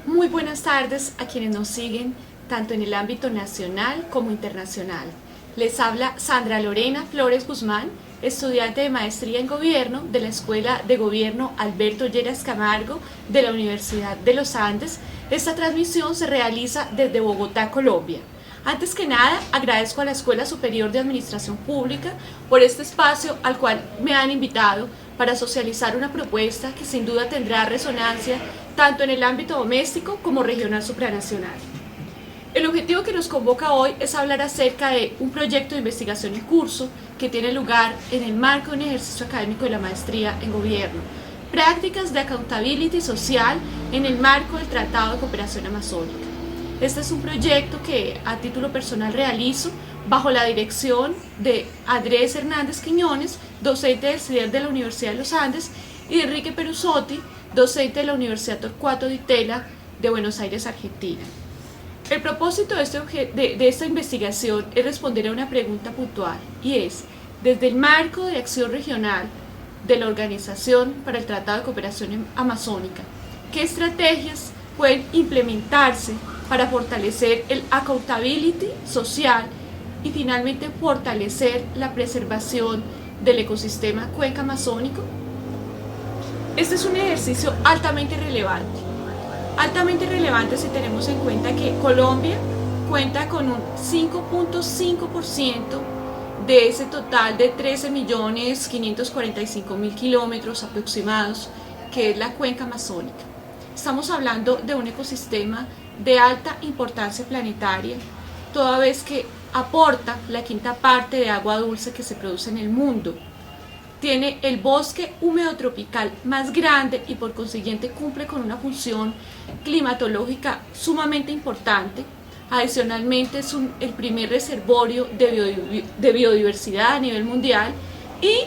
Muy buenas tardes a quienes nos siguen tanto en el ámbito nacional como internacional. Les habla Sandra Lorena Flores Guzmán, estudiante de Maestría en Gobierno de la Escuela de Gobierno Alberto Lleras Camargo de la Universidad de los Andes. Esta transmisión se realiza desde Bogotá, Colombia. Antes que nada, agradezco a la Escuela Superior de Administración Pública por este espacio al cual me han invitado para socializar una propuesta que sin duda tendrá resonancia tanto en el ámbito doméstico como regional supranacional. El objetivo que nos convoca hoy es hablar acerca de un proyecto de investigación en curso que tiene lugar en el marco de un ejercicio académico de la maestría en gobierno, prácticas de accountability social en el marco del Tratado de Cooperación Amazónica. Este es un proyecto que a título personal realizo bajo la dirección de Andrés Hernández Quiñones, docente del CIDER de la Universidad de los Andes, y de Enrique Perusotti, docente de la Universidad Torcuato Di Tella de Buenos Aires, Argentina. El propósito de esta investigación es responder a una pregunta puntual, y es, desde el marco de acción regional de la Organización para el Tratado de Cooperación Amazónica, ¿qué estrategias pueden implementarse para fortalecer el accountability social y finalmente fortalecer la preservación del ecosistema cuenca amazónico? Este es un ejercicio altamente relevante si tenemos en cuenta que Colombia cuenta con un 5.5% de ese total de 13.545.000 kilómetros aproximados que es la cuenca amazónica. Estamos hablando de un ecosistema de alta importancia planetaria, toda vez que aporta la quinta parte de agua dulce que se produce en el mundo. Tiene el bosque húmedo tropical más grande y por consiguiente cumple con una función climatológica sumamente importante. Adicionalmente es el primer reservorio de biodiversidad a nivel mundial y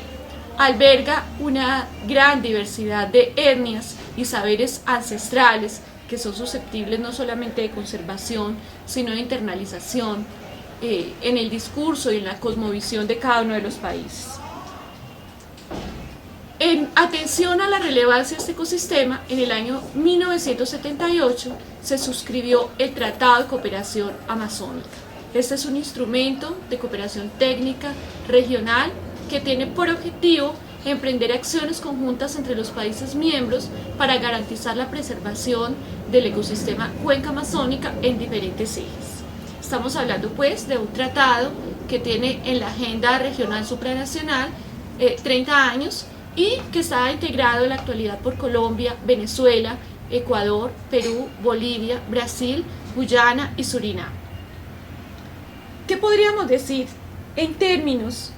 alberga una gran diversidad de etnias y saberes ancestrales que son susceptibles no solamente de conservación, sino de internalización en el discurso y en la cosmovisión de cada uno de los países. En atención a la relevancia de este ecosistema, en el año 1978 se suscribió el Tratado de Cooperación Amazónica. Este es un instrumento de cooperación técnica regional que tiene por objetivo emprender acciones conjuntas entre los países miembros para garantizar la preservación del ecosistema cuenca amazónica en diferentes ejes. Estamos hablando pues de un tratado que tiene en la agenda regional supranacional 30 años y que está integrado en la actualidad por Colombia, Venezuela, Ecuador, Perú, Bolivia, Brasil, Guyana y Surinam. ¿Qué podríamos decir en términos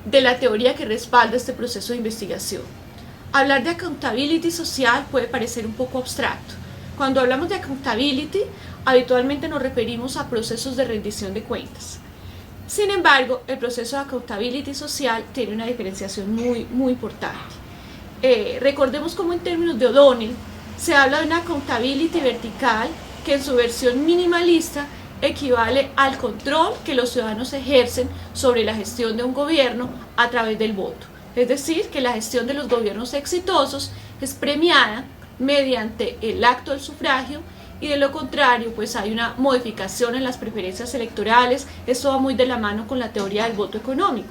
de la teoría que respalda este proceso de investigación? Hablar de accountability social puede parecer un poco abstracto. Cuando hablamos de accountability, habitualmente nos referimos a procesos de rendición de cuentas. Sin embargo, el proceso de accountability social tiene una diferenciación muy importante. Recordemos cómo en términos de O'Donnell se habla de una accountability vertical que en su versión minimalista equivale al control que los ciudadanos ejercen sobre la gestión de un gobierno a través del voto. Es decir, que la gestión de los gobiernos exitosos es premiada mediante el acto del sufragio y de lo contrario pues hay una modificación en las preferencias electorales. Esto va muy de la mano con la teoría del voto económico.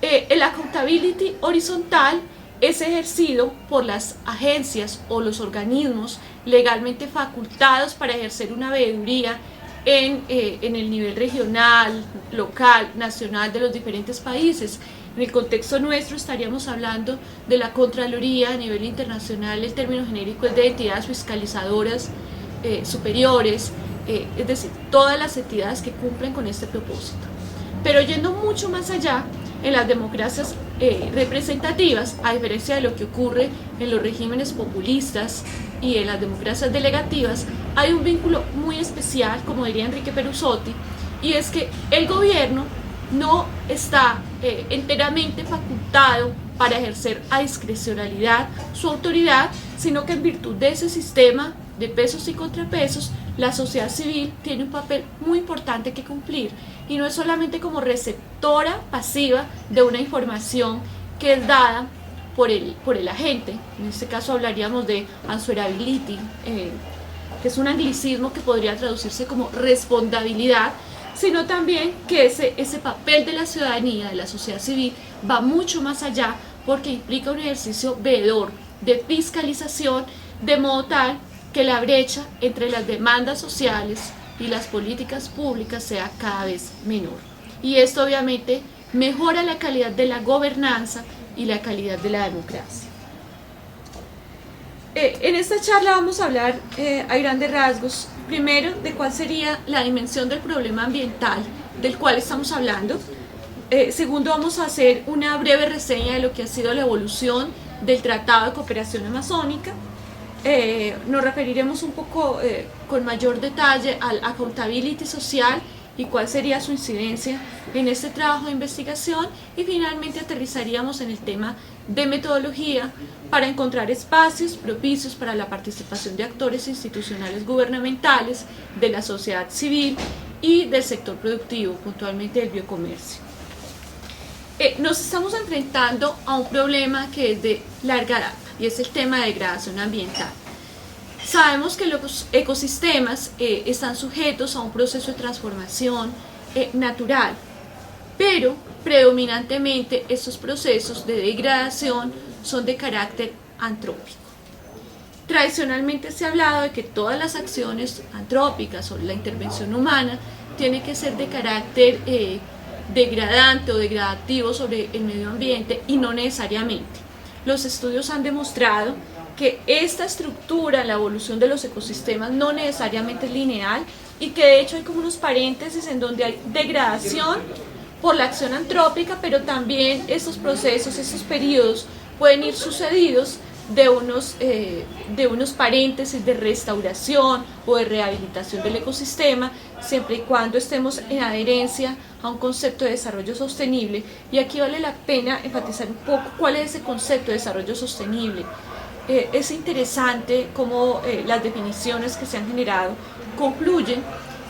El accountability horizontal es ejercido por las agencias o los organismos legalmente facultados para ejercer una veeduría en el nivel regional, local, nacional de los diferentes países. En el contexto nuestro estaríamos hablando de la Contraloría. A nivel internacional el término genérico es de entidades fiscalizadoras superiores, es decir, todas las entidades que cumplen con este propósito. Pero yendo mucho más allá, en las democracias representativas, a diferencia de lo que ocurre en los regímenes populistas y en las democracias delegativas, hay un vínculo muy especial, como diría Enrique Perusotti, y es que el gobierno no está enteramente facultado para ejercer a discrecionalidad su autoridad, sino que en virtud de ese sistema de pesos y contrapesos, la sociedad civil tiene un papel muy importante que cumplir y no es solamente como receptora pasiva de una información que es dada por el agente. En este caso hablaríamos de answerability, que es un anglicismo que podría traducirse como responsabilidad, sino también que ese papel de la ciudadanía, de la sociedad civil, va mucho más allá porque implica un ejercicio veedor de fiscalización, de modo tal que la brecha entre las demandas sociales y las políticas públicas sea cada vez menor. Y esto obviamente mejora la calidad de la gobernanza y la calidad de la democracia. En esta charla vamos a hablar a grandes rasgos, primero, de cuál sería la dimensión del problema ambiental del cual estamos hablando. Segundo, vamos a hacer una breve reseña de lo que ha sido la evolución del Tratado de Cooperación Amazónica. Nos referiremos un poco con mayor detalle al accountability social y cuál sería su incidencia en este trabajo de investigación, y finalmente aterrizaríamos en el tema de metodología para encontrar espacios propicios para la participación de actores institucionales gubernamentales, de la sociedad civil y del sector productivo, puntualmente del biocomercio. Nos estamos enfrentando a un problema que es de larga data y es el tema de degradación ambiental. Sabemos que los ecosistemas están sujetos a un proceso de transformación natural, pero predominantemente estos procesos de degradación son de carácter antrópico. Tradicionalmente se ha hablado de que todas las acciones antrópicas o la intervención humana tiene que ser de carácter degradante o degradativo sobre el medio ambiente, y no necesariamente. Los estudios han demostrado que esta estructura, la evolución de los ecosistemas, no necesariamente es lineal, y que de hecho hay como unos paréntesis en donde hay degradación por la acción antrópica, pero también estos procesos, estos periodos pueden ir sucedidos de unos paréntesis de restauración o de rehabilitación del ecosistema, siempre y cuando estemos en adherencia a un concepto de desarrollo sostenible. Y aquí vale la pena enfatizar un poco cuál es ese concepto de desarrollo sostenible. Es interesante cómo las definiciones que se han generado concluyen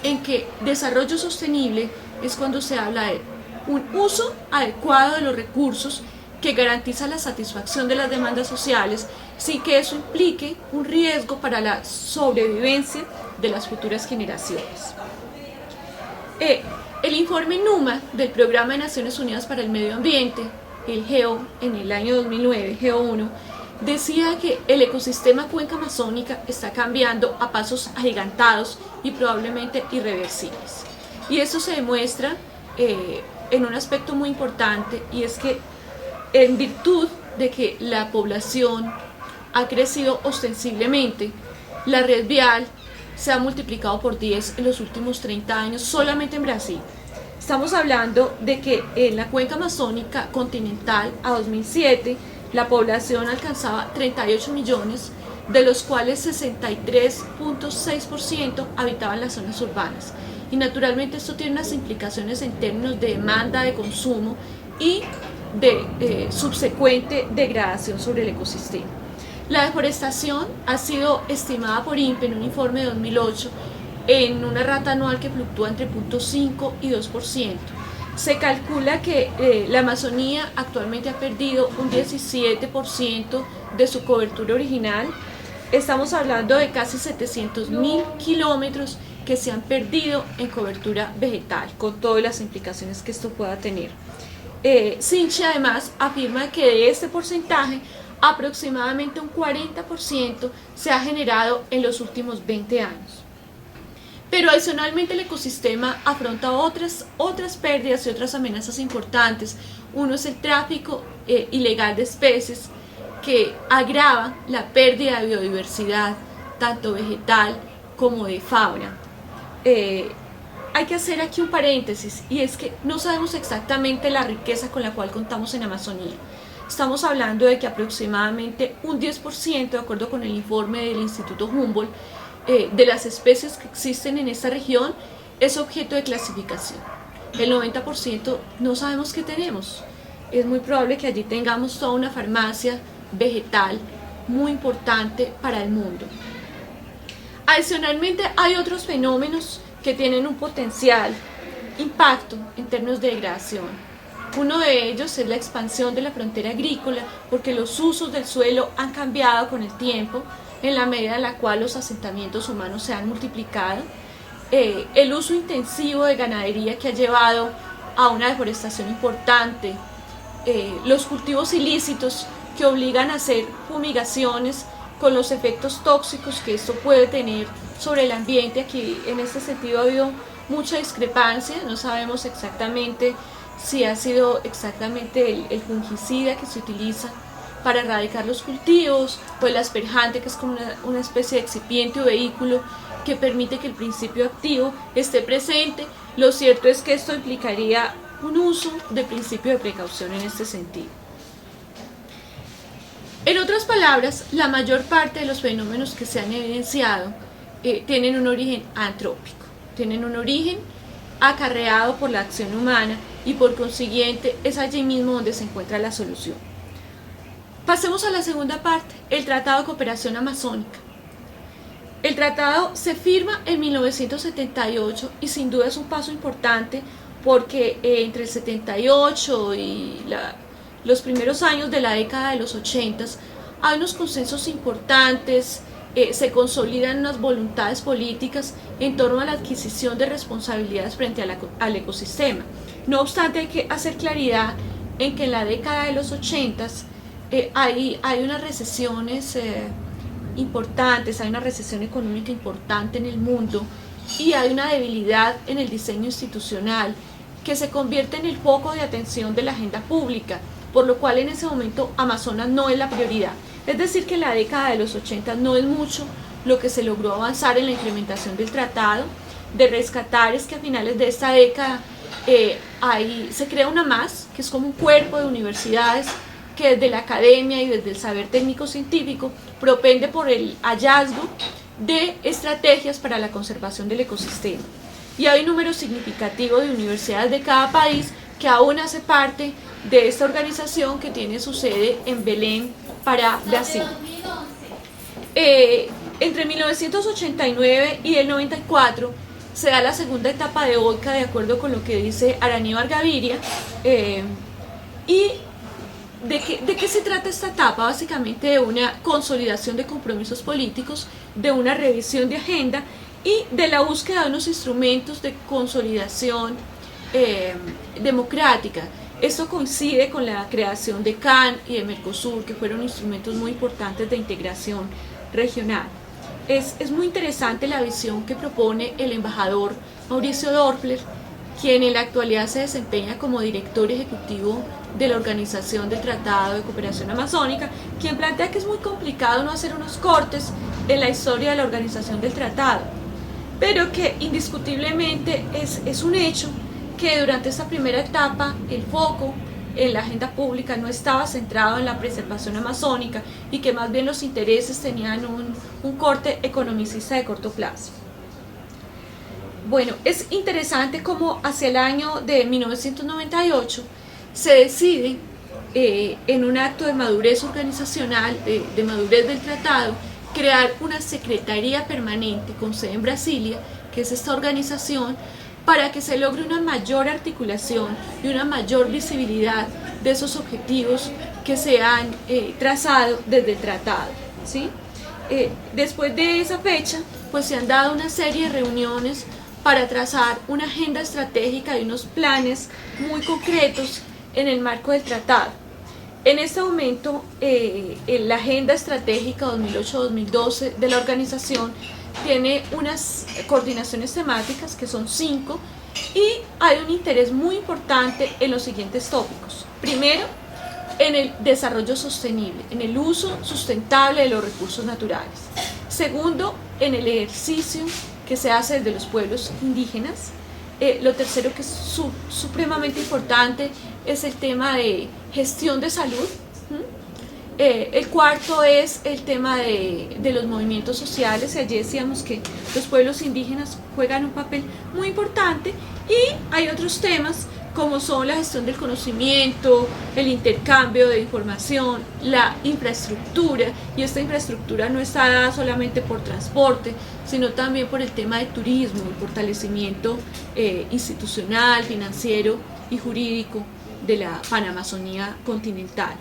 en que desarrollo sostenible es cuando se habla de un uso adecuado de los recursos que garantiza la satisfacción de las demandas sociales sin que eso implique un riesgo para la sobrevivencia de las futuras generaciones. El informe NUMA del Programa de Naciones Unidas para el Medio Ambiente, el GEO, en el año 2009, GEO 1, decía que el ecosistema cuenca amazónica está cambiando a pasos agigantados y probablemente irreversibles. Y eso se demuestra en un aspecto muy importante, y es que en virtud de que la población ha crecido ostensiblemente, la red vial se ha multiplicado por 10 en los últimos 30 años solamente en Brasil. Estamos hablando de que en la cuenca amazónica continental a 2007 la población alcanzaba 38 millones, de los cuales 63.6% habitaban las zonas urbanas. Y naturalmente esto tiene unas implicaciones en términos de demanda, de consumo y de subsecuente degradación sobre el ecosistema. La deforestación ha sido estimada por INPE en un informe de 2008 en una rata anual que fluctúa entre 0.5 y 2%. Se calcula que la Amazonía actualmente ha perdido un 17% de su cobertura original. Estamos hablando de casi 700.000 kilómetros que se han perdido en cobertura vegetal, con todas las implicaciones que esto pueda tener. Sinchi además afirma que de este porcentaje aproximadamente un 40% se ha generado en los últimos 20 años. Pero adicionalmente el ecosistema afronta otras pérdidas y otras amenazas importantes. Uno es el tráfico ilegal de especies, que agrava la pérdida de biodiversidad, tanto vegetal como de fauna. Hay que hacer aquí un paréntesis, y es que no sabemos exactamente la riqueza con la cual contamos en Amazonía. Estamos hablando de que aproximadamente un 10%, de acuerdo con el informe del Instituto Humboldt, de las especies que existen en esta región es objeto de clasificación. El 90% no sabemos qué tenemos. Es muy probable que allí tengamos toda una farmacia vegetal muy importante para el mundo. Adicionalmente hay otros fenómenos que tienen un potencial impacto en términos de degradación. Uno de ellos es la expansión de la frontera agrícola, porque los usos del suelo han cambiado con el tiempo. en la medida en la cual los asentamientos humanos se han multiplicado, el uso intensivo de ganadería que ha llevado a una deforestación importante, los cultivos ilícitos que obligan a hacer fumigaciones con los efectos tóxicos que esto puede tener sobre el ambiente. Aquí en este sentido ha habido mucha discrepancia, no sabemos exactamente si ha sido exactamente el fungicida que se utiliza para erradicar los cultivos, o el asperjante, que es como una especie de excipiente o vehículo que permite que el principio activo esté presente. Lo cierto es que esto implicaría un uso de principio de precaución en este sentido. En otras palabras, la mayor parte de los fenómenos que se han evidenciado tienen un origen antrópico, tienen un origen acarreado por la acción humana, y por consiguiente es allí mismo donde se encuentra la solución. Pasemos a la segunda parte, el Tratado de Cooperación Amazónica. El tratado se firma en 1978 y sin duda es un paso importante porque entre el 78 y los primeros años de la década de los 80 hay unos consensos importantes, se consolidan unas voluntades políticas en torno a la adquisición de responsabilidades frente al ecosistema. No obstante, hay que hacer claridad en que en la década de los 80 hay unas recesiones importantes, hay una recesión económica importante en el mundo y hay una debilidad en el diseño institucional que se convierte en el foco de atención de la agenda pública, por lo cual en ese momento Amazonas no es la prioridad. Es decir, que en la década de los 80 no es mucho lo que se logró avanzar en la implementación del tratado. De rescatar es que a finales de esta década se crea una más, que es como un cuerpo de universidades que desde la academia y desde el saber técnico científico propende por el hallazgo de estrategias para la conservación del ecosistema. Y hay un número significativo de universidades de cada país que aún hace parte de esta organización, que tiene su sede en Belém, Pará, Brasil. Entre 1989 y el 94 se da la segunda etapa de OICA, de acuerdo con lo que dice Araníbar Gaviria. ¿Y de qué se trata esta etapa? Básicamente de una consolidación de compromisos políticos, de una revisión de agenda y de la búsqueda de unos instrumentos de consolidación democrática. Esto coincide con la creación de CAN y de Mercosur, que fueron instrumentos muy importantes de integración regional. Es muy interesante la visión que propone el embajador Mauricio Dörfler, quien en la actualidad se desempeña como director ejecutivo de la Organización del Tratado de Cooperación Amazónica, quien plantea que es muy complicado no hacer unos cortes en la historia de la organización del tratado, pero que indiscutiblemente es un hecho que durante esta primera etapa el foco en la agenda pública no estaba centrado en la preservación amazónica y que más bien los intereses tenían un corte economicista de corto plazo. Bueno, es interesante cómo hacia el año de 1998 se decide en un acto de madurez organizacional, de madurez del tratado, crear una secretaría permanente con sede en Brasilia, que es esta organización, para que se logre una mayor articulación y una mayor visibilidad de esos objetivos que se han trazado desde el tratado, ¿sí? Después de esa fecha, pues se han dado una serie de reuniones para trazar una agenda estratégica y unos planes muy concretos en el marco del tratado. En este momento, la agenda estratégica 2008-2012 de la organización tiene unas coordinaciones temáticas que son 5 y hay un interés muy importante en los siguientes tópicos. Primero, en el desarrollo sostenible, en el uso sustentable de los recursos naturales. Segundo, en el ejercicio que se hace desde los pueblos indígenas. Lo tercero, que es supremamente importante, es el tema de gestión de salud. El cuarto es el tema de los movimientos sociales, y allí decíamos que los pueblos indígenas juegan un papel muy importante, y hay otros temas como son la gestión del conocimiento, el intercambio de información, la infraestructura, y esta infraestructura no está dada solamente por transporte, sino también por el tema de turismo, el fortalecimiento institucional, financiero y jurídico de la Panamazonía continental.